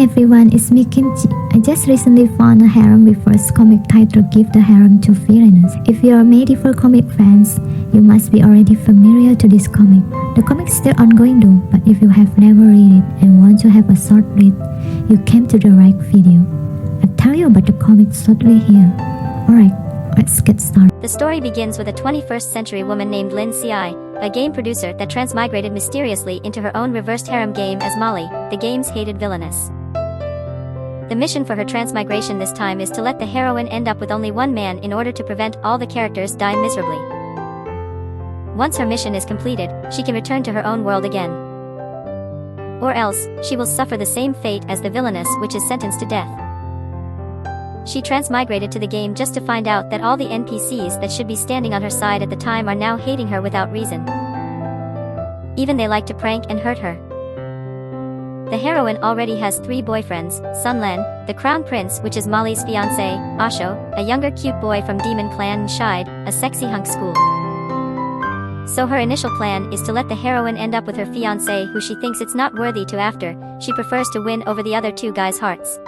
everyone, it's me Kimchi. I just recently found a harem reverse comic titled Give the Harem to Villainous. If you are medieval comic fans, you must be already familiar to this comic. The comic is still ongoing though, but if you have never read it and want to have a short read, you came to the right video. I'll tell you about the comic shortly here. Alright, let's get started. The story begins with a 21st century woman named Lin Ci, a game producer that transmigrated mysteriously into her own reversed harem game as Molly, the game's hated villainess. The mission for her transmigration this time is to let the heroine end up with only one man in order to prevent all the characters die miserably. Once her mission is completed, she can return to her own world again. Or else, she will suffer the same fate as the villainess, which is sentenced to death. She transmigrated to the game just to find out that all the NPCs that should be standing on her side at the time are now hating her without reason. Even they like to prank and hurt her. The heroine already has 3 boyfriends: Sunlen, the crown prince, which is Molly's fiancé; Asho, a younger cute boy from Demon Clan; and Shide, a sexy hunk school. So her initial plan is to let the heroine end up with her fiancé, who she thinks it's not worthy to after she prefers to win over the other 2 guys' hearts.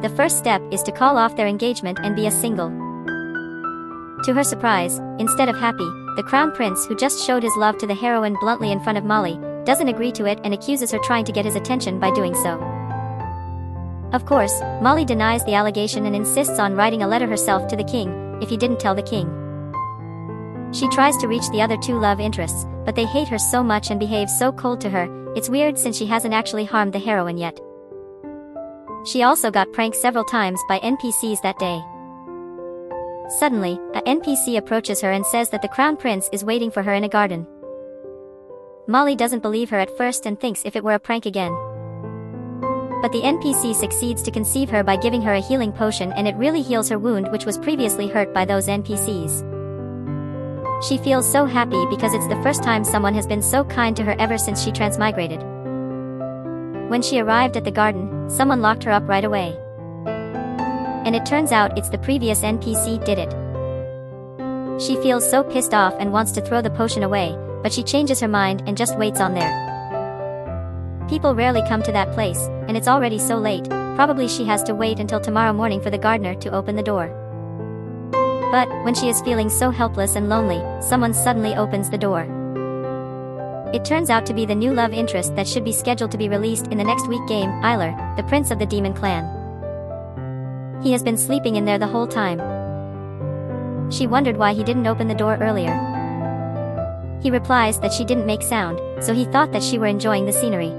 The first step is to call off their engagement and be a single. To her surprise, instead of happy, the crown prince, who just showed his love to the heroine bluntly in front of Molly, doesn't agree to it and accuses her trying to get his attention by doing so. Of course, Molly denies the allegation and insists on writing a letter herself to the king, if he didn't tell the king. She tries to reach the other 2 love interests, but they hate her so much and behave so cold to her. It's weird since she hasn't actually harmed the heroine yet. She also got pranked several times by NPCs that day. Suddenly, a NPC approaches her and says that the crown prince is waiting for her in a garden. Molly doesn't believe her at first and thinks if it were a prank again. But the NPC succeeds to conceive her by giving her a healing potion, and it really heals her wound, which was previously hurt by those NPCs. She feels so happy because it's the first time someone has been so kind to her ever since she transmigrated. When she arrived at the garden, someone locked her up right away. And it turns out it's the previous NPC did it. She feels so pissed off and wants to throw the potion away, but she changes her mind and just waits on there. People rarely come to that place, and it's already so late. Probably she has to wait until tomorrow morning for the gardener to open the door. But, when she is feeling so helpless and lonely, someone suddenly opens the door. It turns out to be the new love interest that should be scheduled to be released in the next week game, Eiler, the prince of the Demon Clan. He has been sleeping in there the whole time. She wondered why he didn't open the door earlier. He replies that she didn't make sound, so he thought that she were enjoying the scenery.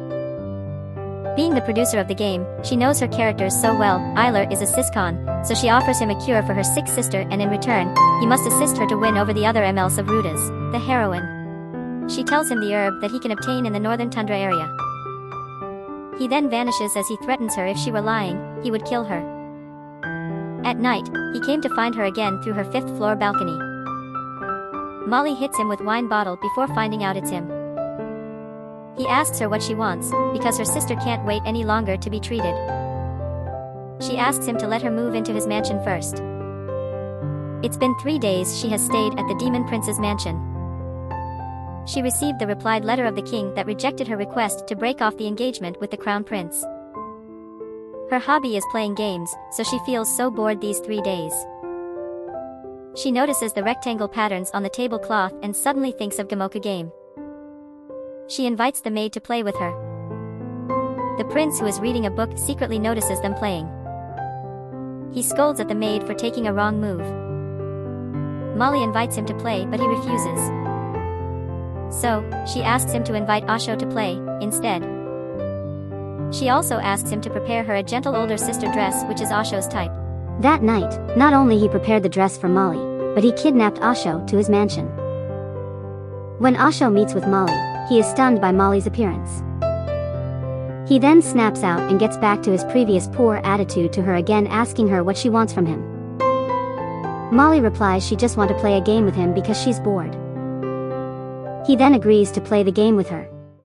Being the producer of the game, she knows her characters so well. Eiler is a Siscon, so she offers him a cure for her sick sister, and in return, he must assist her to win over the other MLs of Rudas, the heroine. She tells him the herb that he can obtain in the northern tundra area. He then vanishes as he threatens her if she were lying, he would kill her. At night, he came to find her again through her 5th floor balcony. Molly hits him with wine bottle before finding out it's him. He asks her what she wants, because her sister can't wait any longer to be treated. She asks him to let her move into his mansion first. It's been 3 days she has stayed at the Demon Prince's mansion. She received the replied letter of the king that rejected her request to break off the engagement with the crown prince. Her hobby is playing games, so she feels so bored these 3 days. She notices the rectangle patterns on the tablecloth and suddenly thinks of Gamoka game. She invites the maid to play with her. The prince, who is reading a book, secretly notices them playing. He scolds at the maid for taking a wrong move. Molly invites him to play, but he refuses. So, she asks him to invite Asho to play, instead. She also asks him to prepare her a gentle older sister dress, which is Asho's type. That night, not only he prepared the dress for Molly, but he kidnapped Asho to his mansion. When Asho meets with Molly, he is stunned by Molly's appearance. He then snaps out and gets back to his previous poor attitude to her again, asking her what she wants from him. Molly replies she just wants to play a game with him because she's bored. He then agrees to play the game with her.